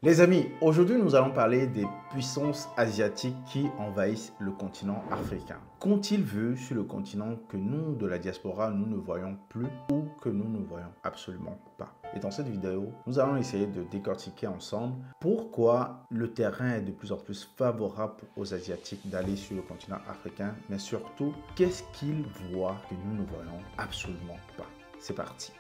Les amis, aujourd'hui nous allons parler des puissances asiatiques qui envahissent le continent africain. Qu'ont-ils vu sur le continent que nous, de la diaspora, nous ne voyons plus ou que nous ne voyons absolument pas? Et dans cette vidéo, nous allons essayer de décortiquer ensemble pourquoi le terrain est de plus en plus favorable aux Asiatiques d'aller sur le continent africain, mais surtout, qu'est-ce qu'ils voient que nous ne voyons absolument pas? C'est parti!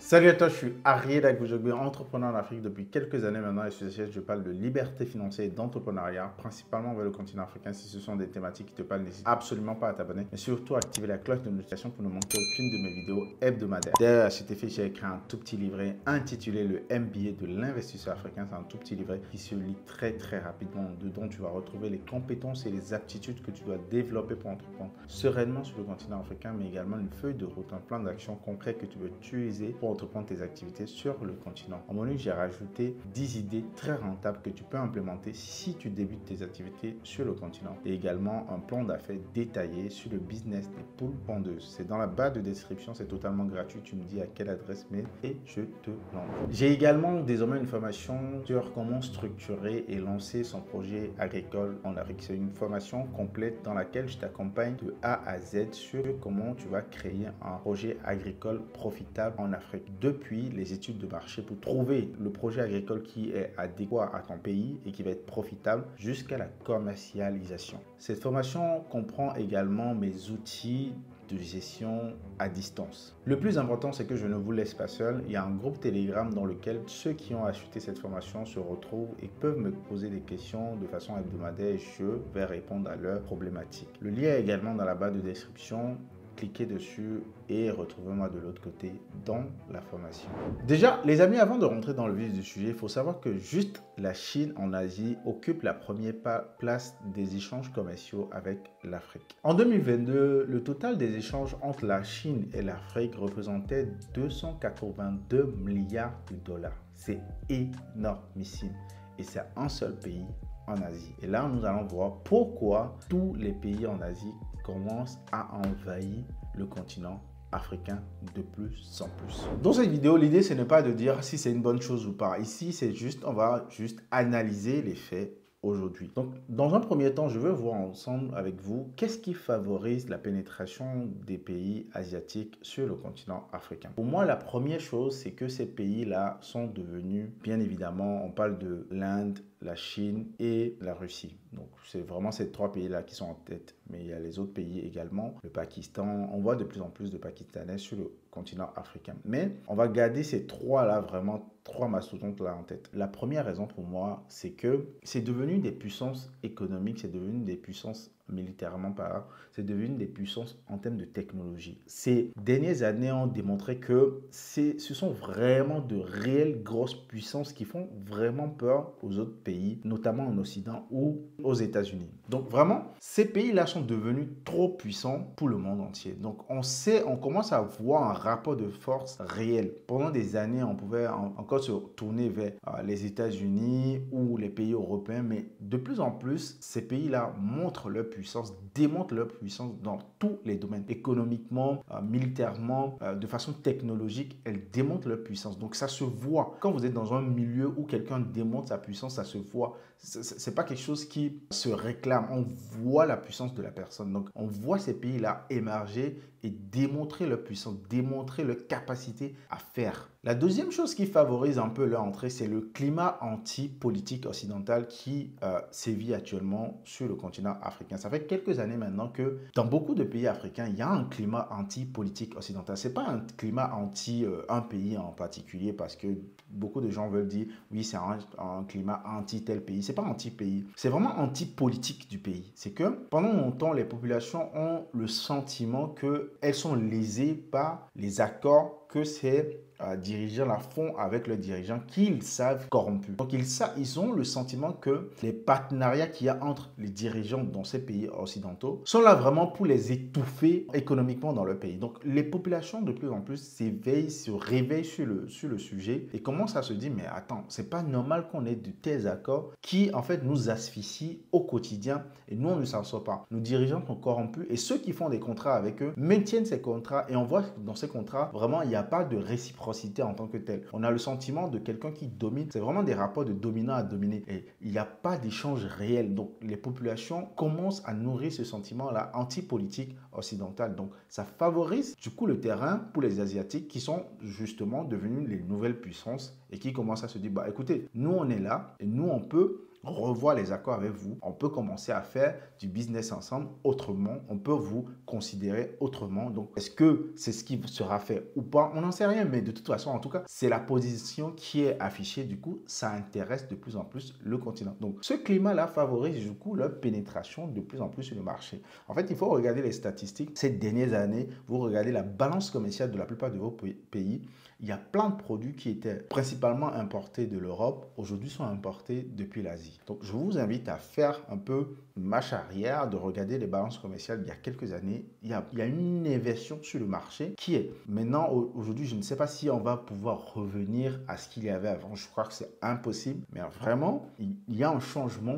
Salut à toi, je suis Ariel Agbojogbe, entrepreneur en Afrique depuis quelques années maintenant et sur cette chaîne, je parle de liberté financière et d'entrepreneuriat, principalement vers le continent africain. Si ce sont des thématiques qui te parlent, n'hésite absolument pas à t'abonner, mais surtout activer la cloche de notification pour ne manquer aucune de mes vidéos hebdomadaires. D'ailleurs, à cet effet, j'ai écrit un tout petit livret intitulé le MBA de l'investisseur africain. C'est un tout petit livret qui se lit très rapidement. Dedans, tu vas retrouver les compétences et les aptitudes que tu dois développer pour entreprendre sereinement sur le continent africain, mais également une feuille de route, un plan d'action concret que tu veux utiliser pour entreprendre tes activités sur le continent. En mon livre, j'ai rajouté 10 idées très rentables que tu peux implémenter si tu débutes tes activités sur le continent et également un plan d'affaires détaillé sur le business des poules pondeuses. C'est dans la barre de description, c'est totalement gratuit. Tu me dis à quelle adresse mail et je te l'envoie. J'ai également désormais une formation sur comment structurer et lancer son projet agricole en Afrique. C'est une formation complète dans laquelle je t'accompagne de A à Z sur comment tu vas créer un projet agricole profitable en Afrique. Depuis les études de marché pour trouver le projet agricole qui est adéquat à ton pays et qui va être profitable jusqu'à la commercialisation. Cette formation comprend également mes outils de gestion à distance. Le plus important, c'est que je ne vous laisse pas seul. Il y a un groupe Telegram dans lequel ceux qui ont acheté cette formation se retrouvent et peuvent me poser des questions de façon hebdomadaire et je vais répondre à leurs problématiques. Le lien est également dans la barre de description. Cliquez dessus et retrouvez-moi de l'autre côté dans la formation. Déjà, les amis, avant de rentrer dans le vif du sujet, il faut savoir que juste la Chine en Asie occupe la première place des échanges commerciaux avec l'Afrique. En 2022, le total des échanges entre la Chine et l'Afrique représentait 282 milliards de dollars. C'est énormissime et c'est un seul pays en Asie. Et là, nous allons voir pourquoi tous les pays en Asie commencent à envahir le continent africain de plus en plus. Dans cette vidéo, l'idée, ce n'est pas de dire si c'est une bonne chose ou pas. Ici, c'est juste, on va juste analyser les faits aujourd'hui. Donc, dans un premier temps, je veux voir ensemble avec vous qu'est-ce qui favorise la pénétration des pays asiatiques sur le continent africain. Pour moi, la première chose, c'est que ces pays-là sont devenus, bien évidemment, on parle de l'Inde, la Chine et la Russie. Donc, c'est vraiment ces trois pays-là qui sont en tête. Mais il y a les autres pays également, le Pakistan. On voit de plus en plus de Pakistanais sur le continent africain. Mais on va garder ces trois-là, vraiment trois mastodontes-là en tête. La première raison pour moi, c'est que c'est devenu des puissances économiques, c'est devenu des puissances militairement parlant, c'est devenu des puissances en termes de technologie. Ces dernières années ont démontré que ce sont vraiment de réelles grosses puissances qui font vraiment peur aux autres pays, notamment en Occident ou aux États-Unis. Donc vraiment, ces pays-là sont devenus trop puissants pour le monde entier. Donc on commence à voir un rapport de force réel. Pendant des années, on pouvait encore se tourner vers les États-Unis ou les pays européens, mais de plus en plus, ces pays-là montrent leur puissance, démontrent leur puissance dans tous les domaines, économiquement, militairement, de façon technologique, elles démontrent leur puissance. Donc ça se voit. Quand vous êtes dans un milieu où quelqu'un démontre sa puissance, ça se voit. C'est pas quelque chose qui se réclame. On voit la puissance de la personne. Donc on voit ces pays-là émerger et démontrer leur puissance, démontrer leur capacité à faire. La deuxième chose qui favorise un peu leur entrée, c'est le climat anti-politique occidental qui sévit actuellement sur le continent africain. Ça fait quelques années maintenant que dans beaucoup de pays africains, il y a un climat anti-politique occidental. Ce n'est pas un climat anti un pays en particulier parce que beaucoup de gens veulent dire oui, c'est un climat anti-tel pays. Ce n'est pas anti-pays, c'est vraiment anti-politique du pays. C'est que pendant longtemps, les populations ont le sentiment qu'elles sont lésées par les accords que ces dirigeants la font avec leurs dirigeants qu'ils savent corrompus. Donc ils ont le sentiment que les partenariats qu'il y a entre les dirigeants dans ces pays occidentaux sont là vraiment pour les étouffer économiquement dans leur pays. Donc les populations de plus en plus s'éveillent, se réveillent sur le sujet et commencent à se dire mais attends, c'est pas normal qu'on ait de tels accords qui en fait nous asphyxient au quotidien et nous on ne s'en sort pas. Nos dirigeants sont corrompus et ceux qui font des contrats avec eux maintiennent ces contrats et on voit que dans ces contrats vraiment il n'y a pas de réciprocité réciprocité en tant que telle. On a le sentiment de quelqu'un qui domine. C'est vraiment des rapports de dominant à dominé. Et il n'y a pas d'échange réel. Donc, les populations commencent à nourrir ce sentiment-là anti-politique occidentale. Donc, ça favorise du coup le terrain pour les Asiatiques qui sont justement devenus les nouvelles puissances et qui commencent à se dire, bah écoutez, nous on est là et nous on peut revoir les accords avec vous, on peut commencer à faire du business ensemble autrement, on peut vous considérer autrement. Donc, est-ce que c'est ce qui sera fait ou pas? On n'en sait rien, mais de toute façon, en tout cas, c'est la position qui est affichée. Du coup, ça intéresse de plus en plus le continent. Donc, ce climat-là favorise du coup leur pénétration de plus en plus sur le marché. En fait, il faut regarder les statistiques. Ces dernières années, vous regardez la balance commerciale de la plupart de vos pays. Il y a plein de produits qui étaient principalement importés de l'Europe, aujourd'hui sont importés depuis l'Asie. Donc, je vous invite à faire un peu marche arrière, de regarder les balances commerciales il y a quelques années. Il y a une inversion sur le marché qui est maintenant, aujourd'hui, je ne sais pas si on va pouvoir revenir à ce qu'il y avait avant. Je crois que c'est impossible, mais vraiment, il y a un changement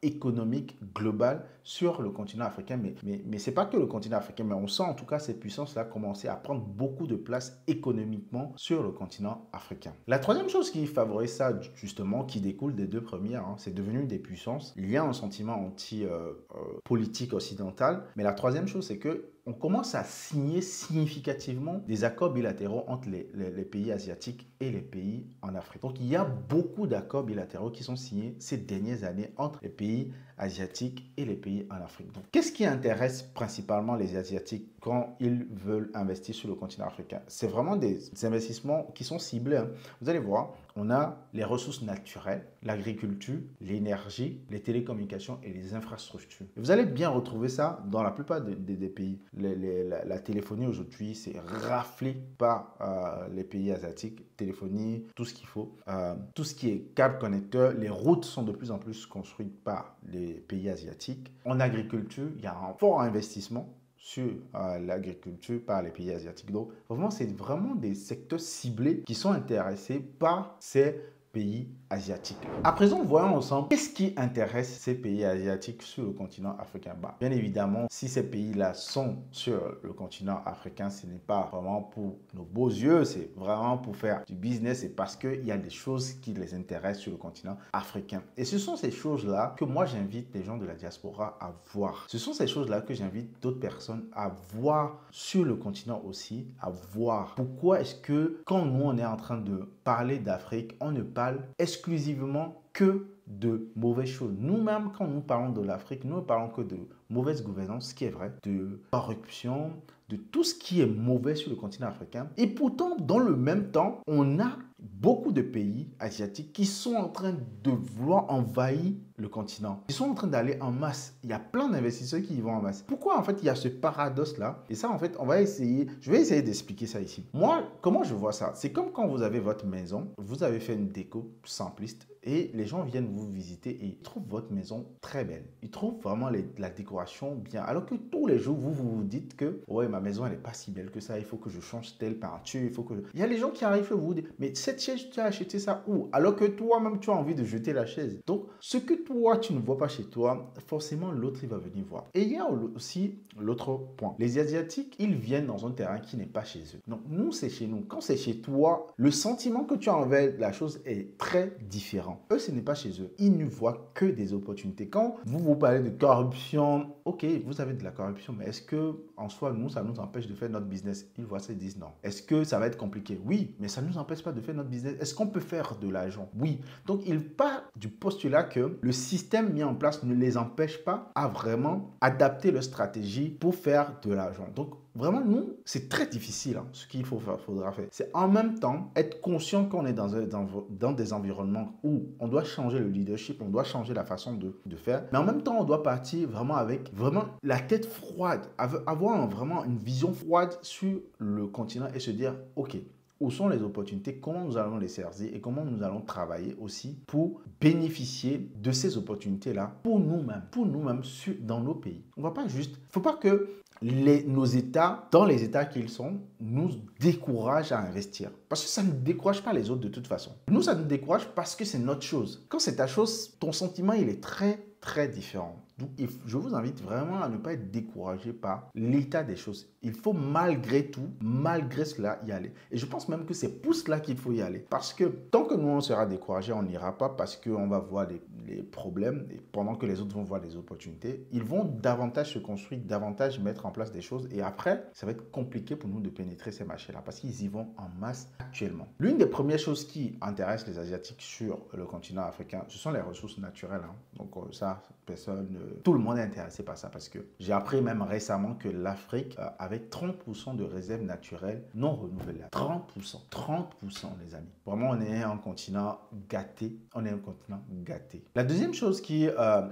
économique global sur le continent africain. Mais ce n'est pas que le continent africain, mais on sent en tout cas ces puissances-là commencer à prendre beaucoup de place économiquement sur le continent africain. La troisième chose qui favorise ça, justement, qui découle des deux premières, c'est devenu des puissances. Il y a un sentiment anti-politique occidental, mais la troisième chose, c'est que on commence à signer significativement des accords bilatéraux entre les pays asiatiques et les pays en Afrique. Donc, il y a beaucoup d'accords bilatéraux qui sont signés ces dernières années entre les pays asiatiques et les pays en Afrique. Donc, qu'est-ce qui intéresse principalement les Asiatiques quand ils veulent investir sur le continent africain? C'est vraiment des investissements qui sont ciblés. Vous allez voir, on a les ressources naturelles, l'agriculture, l'énergie, les télécommunications et les infrastructures. Et vous allez bien retrouver ça dans la plupart des pays. La téléphonie aujourd'hui, c'est raflé par les pays asiatiques. Téléphonie, tout ce qu'il faut. Tout ce qui est câble connecteur, les routes sont de plus en plus construites par les pays asiatiques. En agriculture, il y a un fort investissement sur l'agriculture par les pays asiatiques. Donc, vraiment, c'est vraiment des secteurs ciblés qui sont intéressés par ces pays asiatiques. À présent, voyons ensemble qu'est-ce qui intéresse ces pays asiatiques sur le continent africain. Bien évidemment, si ces pays-là sont sur le continent africain, ce n'est pas vraiment pour nos beaux yeux, c'est vraiment pour faire du business et parce qu'il y a des choses qui les intéressent sur le continent africain. Et ce sont ces choses-là que moi, j'invite les gens de la diaspora à voir. Ce sont ces choses-là que j'invite d'autres personnes à voir sur le continent aussi, à voir. Pourquoi est-ce que quand nous, on est en train de parler d'Afrique, on ne parle exclusivement que de mauvaises choses. Nous-mêmes, quand nous parlons de l'Afrique, nous ne parlons que de mauvaise gouvernance, ce qui est vrai, de corruption, de tout ce qui est mauvais sur le continent africain. Et pourtant, dans le même temps, on a beaucoup de pays asiatiques qui sont en train de vouloir envahir le continent. Ils sont en train d'aller en masse. Il y a plein d'investisseurs qui y vont en masse. Pourquoi en fait il y a ce paradoxe-là? Et ça en fait, je vais essayer d'expliquer ça ici. Moi, comment je vois ça? C'est comme quand vous avez votre maison, vous avez fait une déco simpliste et les gens viennent vous visiter et ils trouvent votre maison très belle. Ils trouvent vraiment la décoration bien. Alors que tous les jours, vous dites que ouais, ma maison elle n'est pas si belle que ça, il faut que je change telle peinture, il faut que... Il y a les gens qui arrivent et vous disent, mais cette chaise, tu as acheté ça où? Alors que toi-même, tu as envie de jeter la chaise. Donc, ce que toi, tu ne vois pas chez toi, forcément, l'autre, il va venir voir. Et il y a aussi l'autre point. Les Asiatiques, ils viennent dans un terrain qui n'est pas chez eux. Donc, nous, c'est chez nous. Quand c'est chez toi, le sentiment que tu as envers la chose est très différent. Eux, ce n'est pas chez eux. Ils ne voient que des opportunités. Quand vous parlez de corruption, ok, vous avez de la corruption, mais est-ce que, en soi, nous, ça nous empêche de faire notre business? Ils voient ça et disent non. Est-ce que ça va être compliqué? Oui, mais ça ne nous empêche pas de faire notre business. Est-ce qu'on peut faire de l'argent? Oui. Donc, il part du postulat que le système mis en place ne les empêche pas à vraiment adapter leur stratégie pour faire de l'argent. Donc, vraiment, nous, c'est très difficile ce qu'il faudra faire. C'est en même temps être conscient qu'on est dans des environnements où on doit changer le leadership, on doit changer la façon de faire. Mais en même temps, on doit partir vraiment avec la tête froide, avoir vraiment une vision froide sur le continent et se dire, ok, où sont les opportunités, comment nous allons les saisir et comment nous allons travailler aussi pour bénéficier de ces opportunités-là pour nous-mêmes dans nos pays. On ne va pas juste... Il ne faut pas que nos États, dans les États qu'ils sont, nous découragent à investir. Parce que ça ne décourage pas les autres de toute façon. Nous, ça nous décourage parce que c'est notre chose. Quand c'est ta chose, ton sentiment, il est très, très différent. Donc, je vous invite vraiment à ne pas être découragé par l'état des choses. Il faut malgré tout, malgré cela, y aller. Et je pense même que c'est pour cela qu'il faut y aller. Parce que tant que nous, on sera découragé, on n'ira pas parce qu'on va voir les problèmes et pendant que les autres vont voir les opportunités. Ils vont davantage se construire, davantage mettre en place des choses. Et après, ça va être compliqué pour nous de pénétrer ces marchés-là parce qu'ils y vont en masse actuellement. L'une des premières choses qui intéresse les Asiatiques sur le continent africain, ce sont les ressources naturelles. Donc ça, tout le monde est intéressé par ça parce que j'ai appris même récemment que l'Afrique avait 30% de réserves naturelles non renouvelables. 30%, 30% les amis. Vraiment, on est un continent gâté. On est un continent gâté. La deuxième chose qui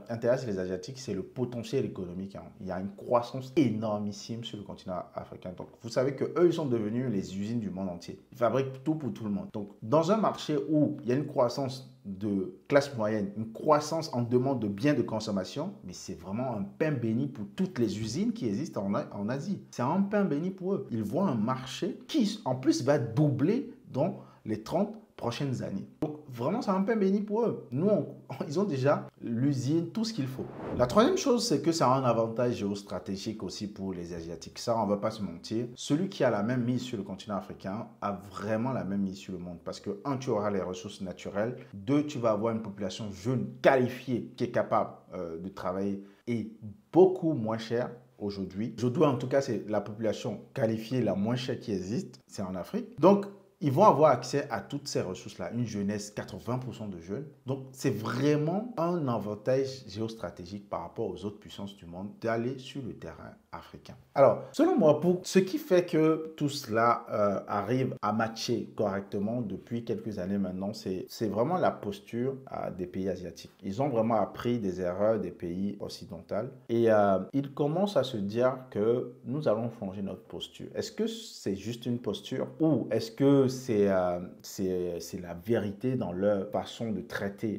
intéresse les Asiatiques, c'est le potentiel économique. Il y a une croissance énormissime sur le continent africain. Donc, vous savez qu'eux, ils sont devenus les usines du monde entier. Ils fabriquent tout pour tout le monde. Donc, dans un marché où il y a une croissance de classe moyenne, une croissance en demande de biens de consommation, mais c'est vraiment un pain béni pour toutes les usines qui existent en Asie. C'est un pain béni pour eux. Ils voient un marché qui, en plus, va doubler dans les 30 prochaines années. Donc, vraiment, c'est un pain béni pour eux. Nous, ils ont déjà l'usine, tout ce qu'il faut. La troisième chose, c'est que ça a un avantage géostratégique aussi pour les Asiatiques. Ça, on ne va pas se mentir. Celui qui a la même mise sur le continent africain a vraiment la même mise sur le monde. Parce que, un, tu auras les ressources naturelles. Deux, tu vas avoir une population jeune, qualifiée, qui est capable de travailler et beaucoup moins chère aujourd'hui. Aujourd'hui, en tout cas, c'est la population qualifiée la moins chère qui existe. C'est en Afrique. Donc, ils vont avoir accès à toutes ces ressources-là. Une jeunesse, 80% de jeunes. Donc, c'est vraiment un avantage géostratégique par rapport aux autres puissances du monde d'aller sur le terrain africain. Alors, selon moi, pour ce qui fait que tout cela arrive à matcher correctement depuis quelques années maintenant, c'est vraiment la posture des pays asiatiques. Ils ont vraiment appris des erreurs des pays occidentaux et ils commencent à se dire que nous allons changer notre posture. Est-ce que c'est juste une posture ou est-ce que c'est la vérité dans leur façon de traiter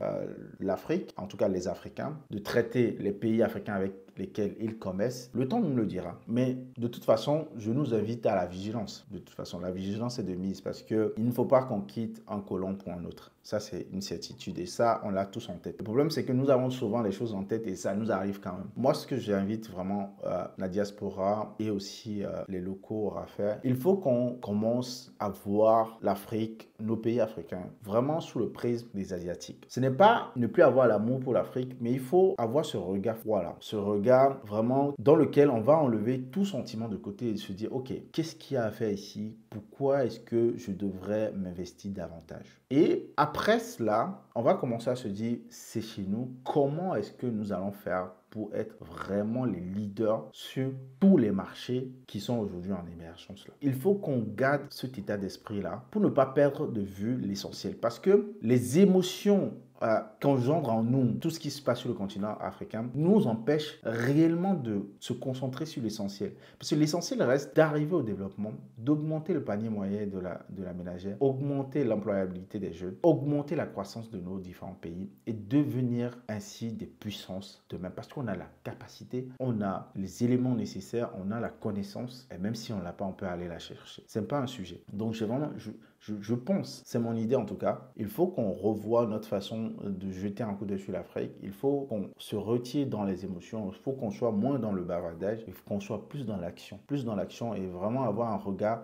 l'Afrique, en tout cas les Africains, de traiter les pays africains avec lesquels ils commercent? Le temps nous le dira. Mais de toute façon, je nous invite à la vigilance. De toute façon, la vigilance est de mise parce qu'il ne faut pas qu'on quitte un colon pour un autre. Ça, c'est une certitude et ça, on l'a tous en tête. Le problème, c'est que nous avons souvent les choses en tête et ça nous arrive quand même. Moi, ce que j'invite vraiment la diaspora et aussi les locaux à faire, il faut qu'on commence à voir l'Afrique, nos pays africains, vraiment sous le prisme des Asiatiques. Ce n'est pas ne plus avoir l'amour pour l'Afrique, mais il faut avoir ce regard, voilà, ce regard vraiment dans lequel on va enlever tout sentiment de côté et se dire, ok, qu'est-ce qu'il y a à faire ici? Pourquoi est-ce que je devrais m'investir davantage? Et après cela, on va commencer à se dire, c'est chez nous, comment est-ce que nous allons faire pour être vraiment les leaders sur tous les marchés qui sont aujourd'hui en émergence là. Il faut qu'on garde cet état d'esprit-là pour ne pas perdre de vue l'essentiel. Parce que les émotions qu'engendre en nous tout ce qui se passe sur le continent africain nous empêche réellement de se concentrer sur l'essentiel. Parce que l'essentiel reste d'arriver au développement, d'augmenter le panier moyen de la ménagère, augmenter l'employabilité des jeunes, augmenter la croissance de nos différents pays et devenir ainsi des puissances demain. Parce qu'on a la capacité, on a les éléments nécessaires, on a la connaissance et même si on ne l'a pas, on peut aller la chercher. Ce n'est pas un sujet. Donc je pense, c'est mon idée en tout cas, il faut qu'on revoie notre façon de jeter un coup d'œil sur l'Afrique. Il faut qu'on se retire dans les émotions. Il faut qu'on soit moins dans le bavardage. Il faut qu'on soit plus dans l'action. Plus dans l'action et vraiment avoir un regard,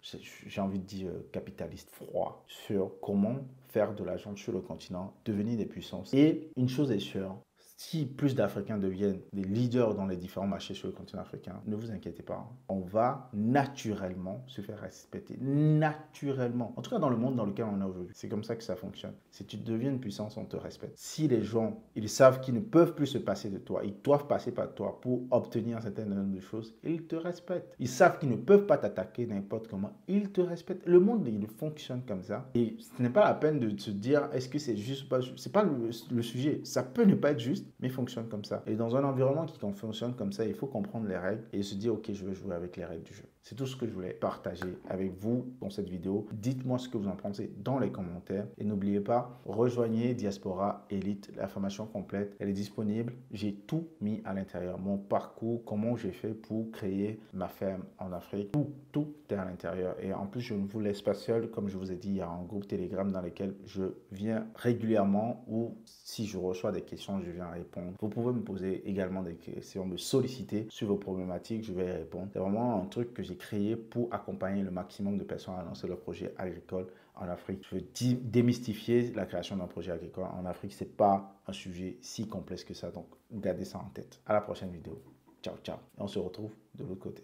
j'ai envie de dire, capitaliste froid sur comment faire de l'argent sur le continent, devenir des puissances. Et une chose est sûre, si plus d'Africains deviennent des leaders dans les différents marchés sur le continent africain, ne vous inquiétez pas, on va naturellement se faire respecter. Naturellement. En tout cas, dans le monde dans lequel on est aujourd'hui. C'est comme ça que ça fonctionne. Si tu deviens une puissance, on te respecte. Si les gens, ils savent qu'ils ne peuvent plus se passer de toi, ils doivent passer par toi pour obtenir un certain nombre de choses, ils te respectent. Ils savent qu'ils ne peuvent pas t'attaquer n'importe comment, ils te respectent. Le monde, il fonctionne comme ça. Et ce n'est pas la peine de se dire, est-ce que c'est juste ou pas juste. C'est pas le sujet. Ça peut ne pas être juste, mais fonctionne comme ça. Et dans un environnement qui fonctionne comme ça, il faut comprendre les règles et se dire, ok, je vais jouer avec les règles du jeu. C'est tout ce que je voulais partager avec vous dans cette vidéo. Dites-moi ce que vous en pensez dans les commentaires. Et n'oubliez pas, rejoignez Diaspora Elite. La formation complète, elle est disponible. J'ai tout mis à l'intérieur. Mon parcours, comment j'ai fait pour créer ma ferme en Afrique. Tout est à l'intérieur. Et en plus, je ne vous laisse pas seul. Comme je vous ai dit, il y a un groupe Telegram dans lequel je viens régulièrement ou si je reçois des questions, je viens répondre. Vous pouvez me poser également des questions, me solliciter sur vos problématiques, je vais y répondre. C'est vraiment un truc que j'ai créé pour accompagner le maximum de personnes à lancer leur projet agricole en Afrique. Je veux démystifier la création d'un projet agricole en Afrique. Ce n'est pas un sujet si complexe que ça, donc gardez ça en tête. À la prochaine vidéo. Ciao, ciao. Et on se retrouve de l'autre côté.